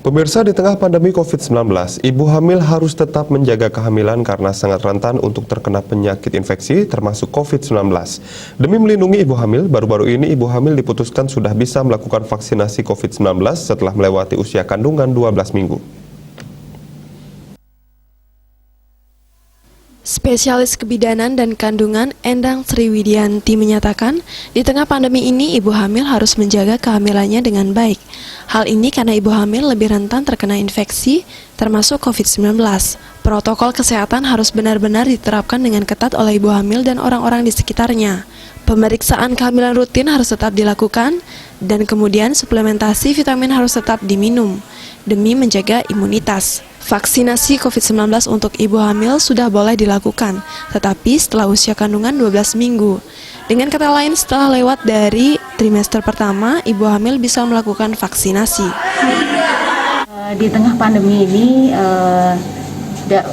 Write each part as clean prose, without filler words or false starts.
Pemirsa, di tengah pandemi COVID-19, ibu hamil harus tetap menjaga kehamilan karena sangat rentan untuk terkena penyakit infeksi termasuk COVID-19. Demi melindungi ibu hamil, baru-baru ini ibu hamil diputuskan sudah bisa melakukan vaksinasi COVID-19 setelah melewati usia kandungan 12 minggu. Spesialis kebidanan dan kandungan Endang Sriwidianti menyatakan, di tengah pandemi ini ibu hamil harus menjaga kehamilannya dengan baik. Hal ini karena ibu hamil lebih rentan terkena infeksi, termasuk COVID-19. Protokol kesehatan harus benar-benar diterapkan dengan ketat oleh ibu hamil dan orang-orang di sekitarnya. Pemeriksaan kehamilan rutin harus tetap dilakukan, dan kemudian suplementasi vitamin harus tetap diminum, demi menjaga imunitas. Vaksinasi COVID-19 untuk ibu hamil sudah boleh dilakukan, tetapi setelah usia kandungan 12 minggu. Dengan kata lain, setelah lewat dari trimester pertama, ibu hamil bisa melakukan vaksinasi. Di tengah pandemi ini,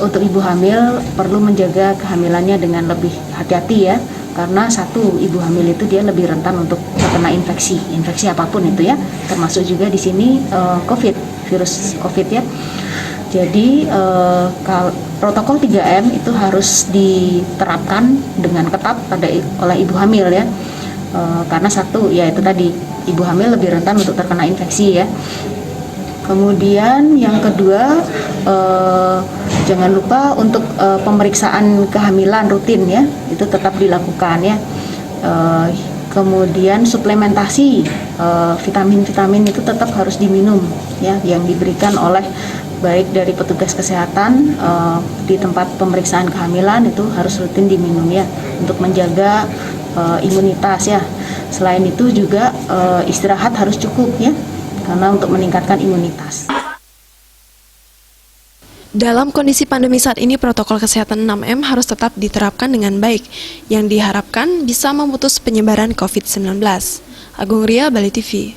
untuk ibu hamil perlu menjaga kehamilannya dengan lebih hati-hati ya. Karena satu, ibu hamil itu dia lebih rentan untuk terkena infeksi apapun itu ya, termasuk juga di sini virus COVID ya. Jadi protokol 3M itu harus diterapkan dengan ketat oleh ibu hamil ya, karena satu ya itu tadi, ibu hamil lebih rentan untuk terkena infeksi ya. Kemudian yang kedua, jangan lupa untuk pemeriksaan kehamilan rutin ya, itu tetap dilakukan ya. Kemudian suplementasi vitamin-vitamin itu tetap harus diminum ya, yang diberikan oleh baik dari petugas kesehatan di tempat pemeriksaan kehamilan itu harus rutin diminum ya, untuk menjaga imunitas ya. Selain itu juga istirahat harus cukup ya, karena untuk meningkatkan imunitas. Dalam kondisi pandemi saat ini, protokol kesehatan 6M harus tetap diterapkan dengan baik, yang diharapkan bisa memutus penyebaran COVID-19. Agung Ria, Bali TV.